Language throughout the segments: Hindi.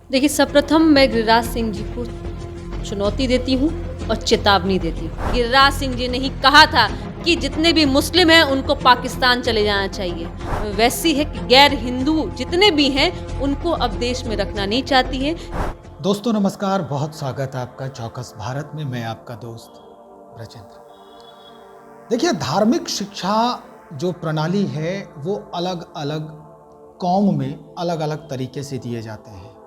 देखिए, सर्वप्रथम मैं गिरिराज सिंह जी को चुनौती देती हूँ और चेतावनी देती हूँ। गिरिराज सिंह जी ने ही कहा था कि जितने भी मुस्लिम हैं उनको पाकिस्तान चले जाना चाहिए। वैसी है कि गैर हिंदू जितने भी हैं उनको अब देश में रखना नहीं चाहती है। दोस्तों नमस्कार, बहुत स्वागत है आपका चौकस भारत में। मैं आपका दोस्त ब्रजेंद्र। देखिए, धार्मिक शिक्षा जो प्रणाली है वो अलग अलग कौम में अलग अलग तरीके से दिए जाते हैं।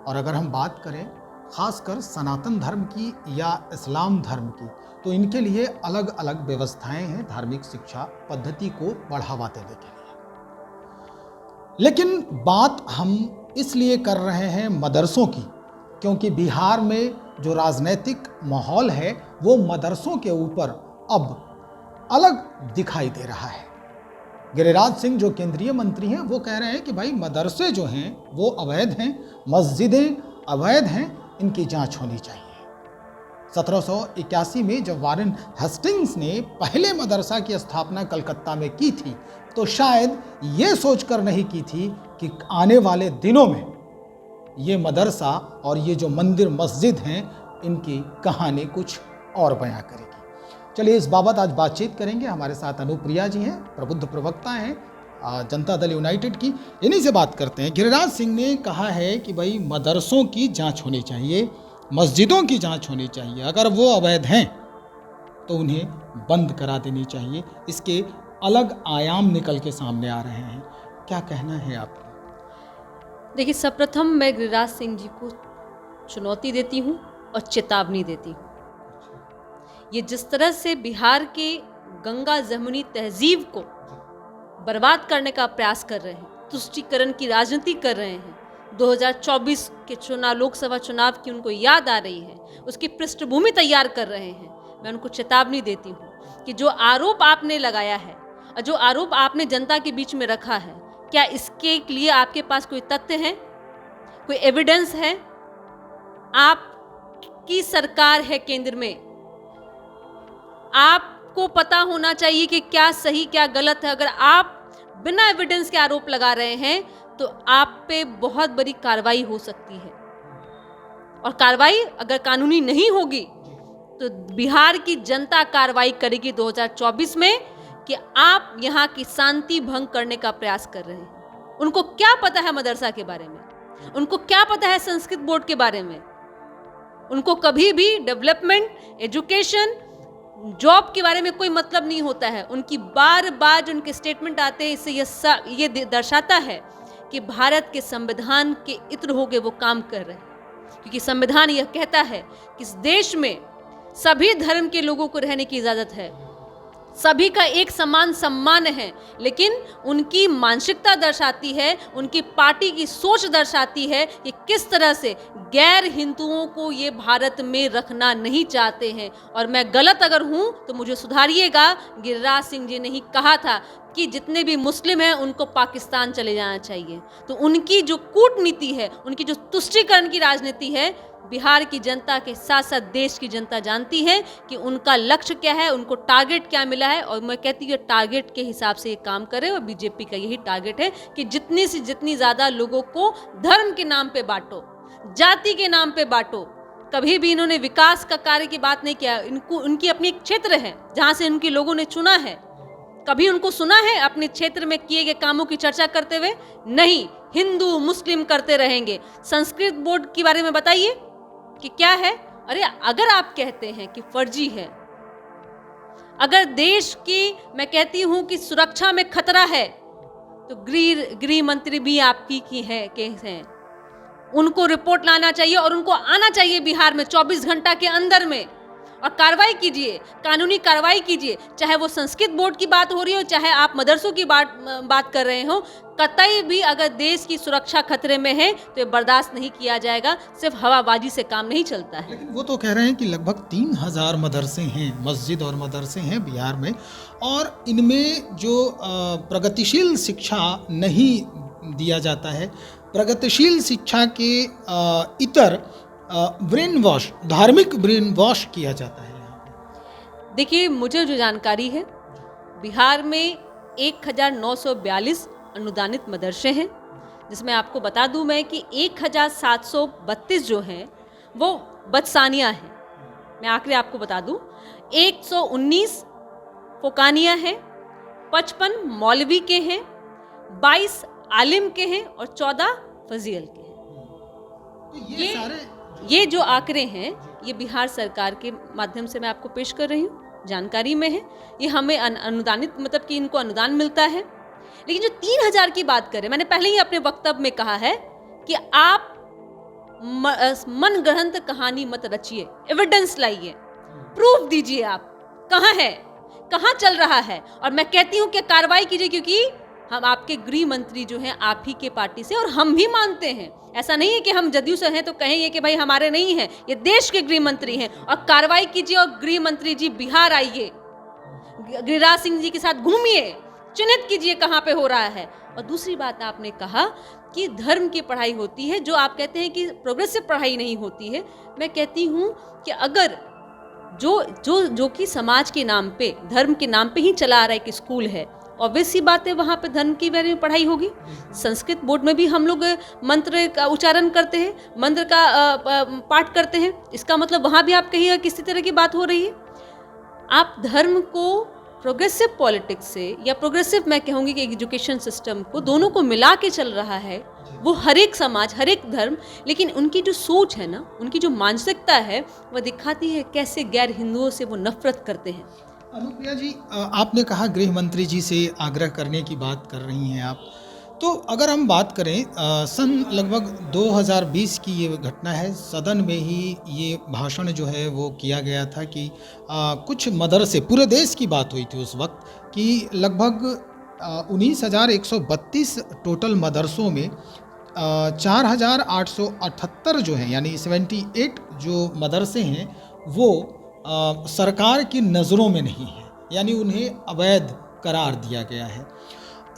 और अगर हम बात करें खासकर सनातन धर्म की या इस्लाम धर्म की, तो इनके लिए अलग अलग व्यवस्थाएं हैं धार्मिक शिक्षा पद्धति को बढ़ावा देने के लिए। लेकिन बात हम इसलिए कर रहे हैं मदरसों की, क्योंकि बिहार में जो राजनीतिक माहौल है वो मदरसों के ऊपर अब अलग दिखाई दे रहा है। गिरिराज सिंह जो केंद्रीय मंत्री हैं वो कह रहे हैं कि भाई मदरसे जो हैं वो अवैध हैं, मस्जिदें अवैध हैं, इनकी जांच होनी चाहिए। 1781 में जब वारेन हेस्टिंग्स ने पहले मदरसा की स्थापना कलकत्ता में की थी तो शायद ये सोचकर नहीं की थी कि आने वाले दिनों में ये मदरसा और ये जो मंदिर मस्जिद हैं इनकी कहानी कुछ और बयां करेगी। चलिए इस बाबत आज बातचीत करेंगे। हमारे साथ अनुप्रिया जी हैं, प्रबुद्ध प्रवक्ता हैं जनता दल यूनाइटेड की। इन्हीं से बात करते हैं। गिरिराज सिंह ने कहा है कि भाई मदरसों की जांच होनी चाहिए, मस्जिदों की जांच होनी चाहिए, अगर वो अवैध हैं तो उन्हें बंद करा देनी चाहिए। इसके अलग आयाम निकल के सामने आ रहे हैं। क्या कहना है आपका? देखिए, सर्वप्रथम मैं गिरिराज सिंह जी को चुनौती देती हूँ और चेतावनी देती हूँ। ये जिस तरह से बिहार के गंगा जमुनी तहजीब को बर्बाद करने का प्रयास कर रहे हैं, तुष्टीकरण की राजनीति कर रहे हैं, 2024 के चुनाव, लोकसभा चुनाव की उनको याद आ रही है, उसकी पृष्ठभूमि तैयार कर रहे हैं। मैं उनको चेतावनी देती हूँ कि जो आरोप आपने लगाया है और जो आरोप आपने जनता के बीच में रखा है, क्या इसके लिए आपके पास कोई तथ्य है, कोई एविडेंस है? आपकी सरकार है केंद्र में, आपको पता होना चाहिए कि क्या सही क्या गलत है। अगर आप बिना एविडेंस के आरोप लगा रहे हैं तो आप पे बहुत बड़ी कार्रवाई हो सकती है। और कार्रवाई अगर कानूनी नहीं होगी तो बिहार की जनता कार्रवाई करेगी 2024 में कि आप यहाँ की शांति भंग करने का प्रयास कर रहे हैं। उनको क्या पता है मदरसा के बारे में? उनको क्या पता है संस्कृत बोर्ड के बारे में? उनको कभी भी डेवलपमेंट, एजुकेशन, जॉब के बारे में कोई मतलब नहीं होता है। उनकी बार बार जो उनके स्टेटमेंट आते हैं, इससे ये दर्शाता है कि भारत के संविधान के इत्र हो गए वो काम कर रहे हैं। क्योंकि संविधान यह कहता है कि इस देश में सभी धर्म के लोगों को रहने की इजाजत है, सभी का एक समान सम्मान है। लेकिन उनकी मानसिकता दर्शाती है, उनकी पार्टी की सोच दर्शाती है कि किस तरह से गैर हिंदुओं को ये भारत में रखना नहीं चाहते हैं। और मैं गलत अगर हूं तो मुझे सुधारिएगा। गिरिराज सिंह जी ने ही कहा था कि जितने भी मुस्लिम हैं उनको पाकिस्तान चले जाना चाहिए। तो उनकी जो कूटनीति है, उनकी जो तुष्टीकरण की राजनीति है, बिहार की जनता के साथ साथ देश की जनता जानती है कि उनका लक्ष्य क्या है, उनको टारगेट क्या मिला है। और मैं कहती हूँ टारगेट के हिसाब से ये काम करे। और बीजेपी का यही टारगेट है कि जितनी से जितनी ज़्यादा लोगों को धर्म के नाम पे बांटो, जाति के नाम पे बांटो। कभी भी इन्होंने विकास का कार्य की बात नहीं किया। उनकी अपनी एक क्षेत्र है जहाँ से उनके लोगों ने चुना है। कभी उनको सुना है अपने क्षेत्र में किए गए कामों की चर्चा करते हुए? नहीं। हिंदू मुस्लिम करते रहेंगे। संस्कृत बोर्ड के बारे में बताइए कि क्या है? अरे अगर आप कहते हैं कि फर्जी है, अगर देश की, मैं कहती हूं कि सुरक्षा में खतरा है, तो गृह मंत्री भी आपकी की है, केस है। उनको रिपोर्ट लाना चाहिए और उनको आना चाहिए बिहार में 24 घंटा के अंदर में। और कार्रवाई कीजिए, कानूनी कार्रवाई कीजिए। चाहे वो संस्कृत बोर्ड की बात हो रही हो, चाहे आप मदरसों की बात कर रहे हो, कतई भी अगर देश की सुरक्षा खतरे में है तो ये बर्दाश्त नहीं किया जाएगा। सिर्फ हवाबाजी से काम नहीं चलता है। लेकिन वो तो कह रहे हैं कि लगभग 3000 मदरसे हैं, मस्जिद और मदरसे हैं बिहार में, और इनमें जो प्रगतिशील शिक्षा नहीं दिया जाता है, प्रगतिशील शिक्षा के इतर ब्रेन वॉश, धार्मिक ब्रेन वॉश किया जाता है यहाँ पे। देखिए, मुझे जो जानकारी है, बिहार में 1942 अनुदानित मदरसे हैं, जिसमें आपको बता दूं मैं कि 1732 जो हैं वो बदसानिया हैं। मैं आखिरी आपको बता दूं 119 फोकानिया हैं, 55 मौलवी के हैं, 22 आलिम के हैं और 14 फजील के हैं। तो ये जो आंकड़े हैं ये बिहार सरकार के माध्यम से मैं आपको पेश कर रही हूँ, जानकारी में है। ये हमें अनुदानित, मतलब कि इनको अनुदान मिलता है। लेकिन जो 3000 की बात करें, मैंने पहले ही अपने वक्तव्य में कहा है कि आप मन गढ़ंत कहानी मत रचिए, एविडेंस लाइए, प्रूफ दीजिए। आप कहाँ है, कहाँ चल रहा है। और मैं कहती हूँ कि कार्रवाई कीजिए, क्योंकि हम आपके गृह मंत्री जो हैं आप ही के पार्टी से, और हम भी मानते हैं, ऐसा नहीं है कि हम जदयू से हैं तो कहेंगे कि भाई हमारे नहीं हैं, ये देश के गृह मंत्री हैं। और कार्रवाई कीजिए और गृह मंत्री जी बिहार आइए, गिरिराज सिंह जी के साथ घूमिए, चिन्हित कीजिए कहाँ पे हो रहा है। और दूसरी बात आपने कहा कि धर्म की पढ़ाई होती है, जो आप कहते हैं कि प्रोग्रेसिव पढ़ाई नहीं होती है। मैं कहती हूँ कि अगर जो कि समाज के नाम पे, धर्म के नाम पे ही चला आ रहा है कि स्कूल है, ऑब्वियस सी बात है वहाँ पे धर्म की बारे में पढ़ाई होगी। संस्कृत बोर्ड में भी हम लोग मंत्र का उच्चारण करते हैं, मंत्र का पाठ करते हैं। इसका मतलब वहाँ भी आप कहिएगा किसी तरह की बात हो रही है। आप धर्म को प्रोग्रेसिव पॉलिटिक्स से, या प्रोग्रेसिव मैं कहूँगी कि एजुकेशन सिस्टम को, दोनों को मिला के चल रहा है। वो हर एक समाज, हर एक धर्म, लेकिन उनकी जो सोच है ना, उनकी जो मानसिकता है, वह दिखाती है कैसे गैर हिंदुओं से वो नफरत करते हैं। अनुप्रिया जी, आपने कहा गृह मंत्री जी से आग्रह करने की बात कर रही हैं आप, तो अगर हम बात करें सन लगभग 2020 की ये घटना है, सदन में ही ये भाषण जो है वो किया गया था कि कुछ मदरसे, पूरे देश की बात हुई थी उस वक्त कि लगभग 19,132 टोटल मदरसों में 4,878 जो हैं, यानी 78 जो मदरसे हैं वो सरकार की नज़रों में नहीं है, यानी उन्हें अवैध करार दिया गया है।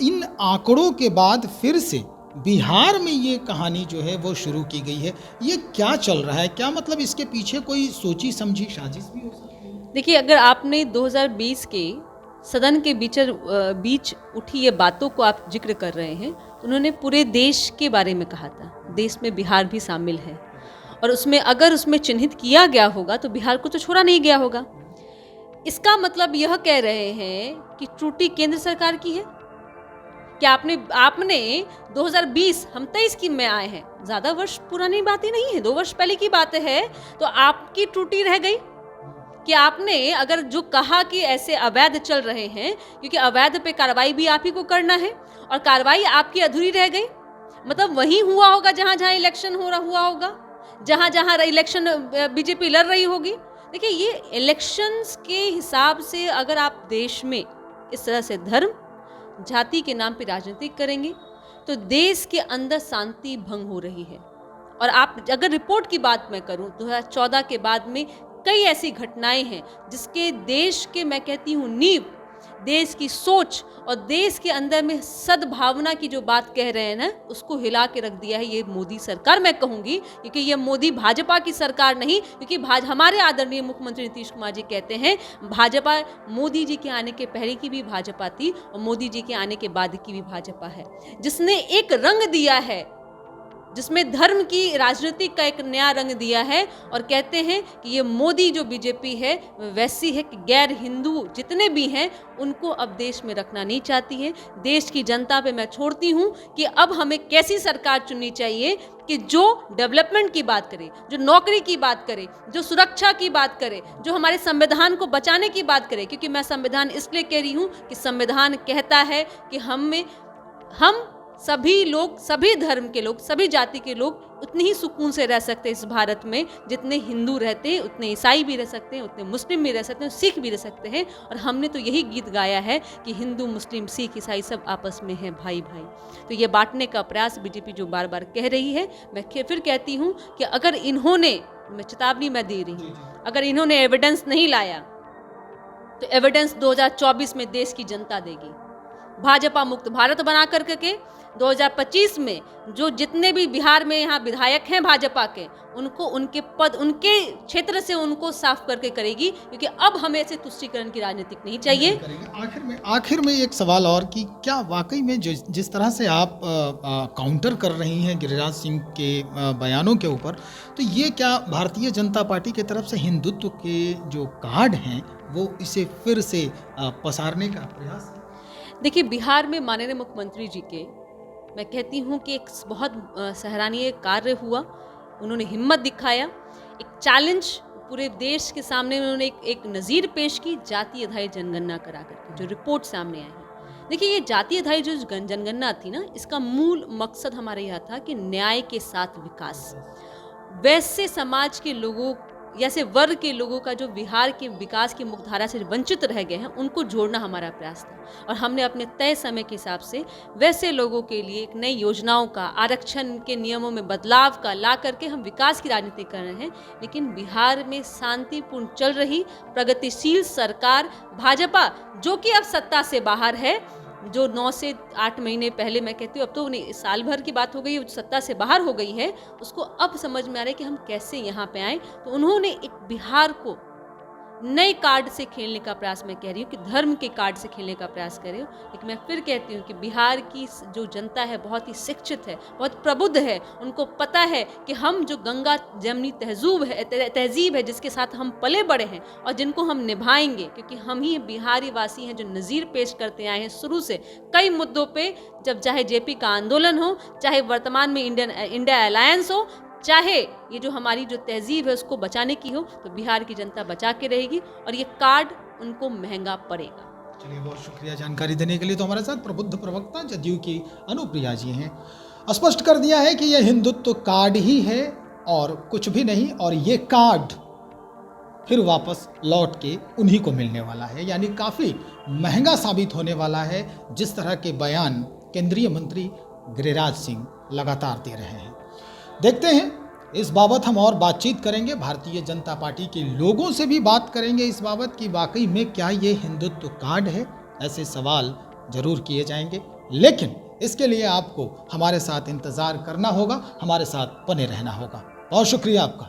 इन आंकड़ों के बाद फिर से बिहार में ये कहानी जो है वो शुरू की गई है। ये क्या चल रहा है, क्या मतलब इसके पीछे कोई सोची समझी साजिश भी हो सकती है? देखिए, अगर आपने 2020 के सदन के बीच उठी ये बातों को आप जिक्र कर रहे हैं, तो उन्होंने पूरे देश के बारे में कहा था। देश में बिहार भी शामिल है, और उसमें अगर उसमें चिन्हित किया गया होगा तो बिहार को तो छोड़ा नहीं गया होगा। इसका मतलब यह कह रहे हैं कि त्रुटि केंद्र सरकार की है। क्या आपने 2020, हम 23 की में आए हैं, ज़्यादा वर्ष पुरानी बात ही नहीं है, 2 वर्ष पहले की बात है। तो आपकी त्रुटि रह गई कि आपने अगर जो कहा कि ऐसे अवैध चल रहे हैं, क्योंकि अवैध पे कार्रवाई भी आप ही को करना है, और कार्रवाई आपकी अधूरी रह गई। मतलब वही हुआ होगा जहाँ जहाँ इलेक्शन हुआ होगा, जहाँ जहाँ इलेक्शन बीजेपी लड़ रही होगी। देखिए, ये इलेक्शंस के हिसाब से अगर आप देश में इस तरह से धर्म जाति के नाम पे राजनीति करेंगे तो देश के अंदर शांति भंग हो रही है। और आप अगर रिपोर्ट की बात मैं करूं, 2014 के बाद में कई ऐसी घटनाएं हैं जिसके देश के, मैं कहती हूँ, नींव, देश की सोच और देश के अंदर में सद्भावना की जो बात कह रहे हैं ना, उसको हिला के रख दिया है ये मोदी सरकार। मैं कहूँगी क्योंकि ये मोदी भाजपा की सरकार नहीं, क्योंकि हमारे आदरणीय मुख्यमंत्री नीतीश कुमार जी कहते हैं भाजपा मोदी जी के आने के पहले की भी भाजपा थी और मोदी जी के आने के बाद की भी भाजपा है, जिसने एक रंग दिया है, जिसमें धर्म की राजनीति का एक नया रंग दिया है। और कहते हैं कि ये मोदी जो बीजेपी है वैसी है कि गैर हिंदू जितने भी हैं उनको अब देश में रखना नहीं चाहती है। देश की जनता पे मैं छोड़ती हूँ कि अब हमें कैसी सरकार चुननी चाहिए कि जो डेवलपमेंट की बात करे, जो नौकरी की बात करे, जो सुरक्षा की बात करे, जो हमारे संविधान को बचाने की बात करे। क्योंकि मैं संविधान इसलिए कह रही हूँ कि संविधान कहता है कि हम सभी लोग, सभी धर्म के लोग, सभी जाति के लोग उतनी ही सुकून से रह सकते हैं इस भारत में, जितने हिंदू रहते हैं उतने ईसाई भी रह सकते हैं, उतने मुस्लिम भी रह सकते हैं, सिख भी रह सकते हैं। और हमने तो यही गीत गाया है कि हिंदू, मुस्लिम, सिख, ईसाई सब आपस में हैं भाई भाई। तो ये बांटने का प्रयास बीजेपी जो बार बार कह रही है, मैं फिर कहती हूँ कि अगर इन्होंने, मैं चेतावनी मैं दे रही हूँ, अगर इन्होंने एविडेंस नहीं लाया तो एविडेंस 2024 में देश की जनता देगी। भाजपा मुक्त भारत बना करके 2025 में जो जितने भी बिहार में यहाँ विधायक हैं भाजपा के, उनको उनके पद, उनके क्षेत्र से उनको साफ करके करेगी, क्योंकि अब हमें ऐसे तुष्टीकरण की राजनीति नहीं चाहिए। आखिर में एक सवाल और कि क्या वाकई में जिस तरह से आप काउंटर कर रही हैं गिरिराज सिंह के बयानों के ऊपर, तो ये क्या भारतीय जनता पार्टी की तरफ से हिंदुत्व के जो कार्ड हैं वो इसे फिर से पसारने का प्रयास है? देखिए, बिहार में माननीय मुख्यमंत्री जी के, मैं कहती हूँ कि एक बहुत सराहनीय कार्य हुआ। उन्होंने हिम्मत दिखाया, एक चैलेंज पूरे देश के सामने उन्होंने एक नज़ीर पेश की, जाति आधारित जनगणना करा करके जो रिपोर्ट सामने आई है। देखिए, ये जाति आधारित जो जनगणना थी ना, इसका मूल मकसद हमारे यहाँ था कि न्याय के साथ विकास, वैसे समाज के लोगों, जैसे वर्ग के लोगों का जो बिहार के विकास की मुख्यधारा से वंचित रह गए हैं, उनको जोड़ना हमारा प्रयास था। और हमने अपने तय समय के हिसाब से वैसे लोगों के लिए एक नई योजनाओं का, आरक्षण के नियमों में बदलाव का ला करके हम विकास की राजनीति कर रहे हैं। लेकिन बिहार में शांतिपूर्ण चल रही प्रगतिशील सरकार भाजपा, जो कि अब सत्ता से बाहर है, जो 9 से 8 महीने पहले, मैं कहती हूँ अब तो साल भर की बात हो गई, सत्ता से बाहर हो गई है, उसको अब समझ में आ रहा है कि हम कैसे यहाँ पे आए। तो उन्होंने एक बिहार को नए कार्ड से खेलने का प्रयास, मैं कह रही हूँ कि धर्म के कार्ड से खेलने का प्रयास कर रही हूँ। लेकिन मैं फिर कहती हूँ कि बिहार की जो जनता है बहुत ही शिक्षित है, बहुत प्रबुद्ध है। उनको पता है कि हम जो गंगा जमनी तहजीब है जिसके साथ हम पले बड़े हैं और जिनको हम निभाएंगे, क्योंकि हम ही बिहारी वासी हैं जो नज़ीर पेश करते आए हैं शुरू से कई मुद्दों पर, जब चाहे जेपी का आंदोलन हो, चाहे वर्तमान में इंडिया अलायंस हो, चाहे ये जो हमारी जो तहजीब है उसको बचाने की हो, तो बिहार की जनता बचा के रहेगी और ये कार्ड उनको महंगा पड़ेगा। चलिए, बहुत शुक्रिया जानकारी देने के लिए। तो हमारे साथ प्रबुद्ध प्रवक्ता जदयू की अनुप्रिया जी हैं। स्पष्ट कर दिया है कि यह हिंदुत्व कार्ड ही है और कुछ भी नहीं, और ये कार्ड फिर वापस लौट के उन्हीं को मिलने वाला है, यानी काफ़ी महंगा साबित होने वाला है, जिस तरह के बयान केंद्रीय मंत्री गिरिराज सिंह लगातार दे रहे हैं। देखते हैं, इस बाबत हम और बातचीत करेंगे, भारतीय जनता पार्टी के लोगों से भी बात करेंगे इस बाबत कि वाकई में क्या ये हिंदुत्व कार्ड है। ऐसे सवाल जरूर किए जाएंगे, लेकिन इसके लिए आपको हमारे साथ इंतज़ार करना होगा, हमारे साथ बने रहना होगा। बहुत शुक्रिया आपका।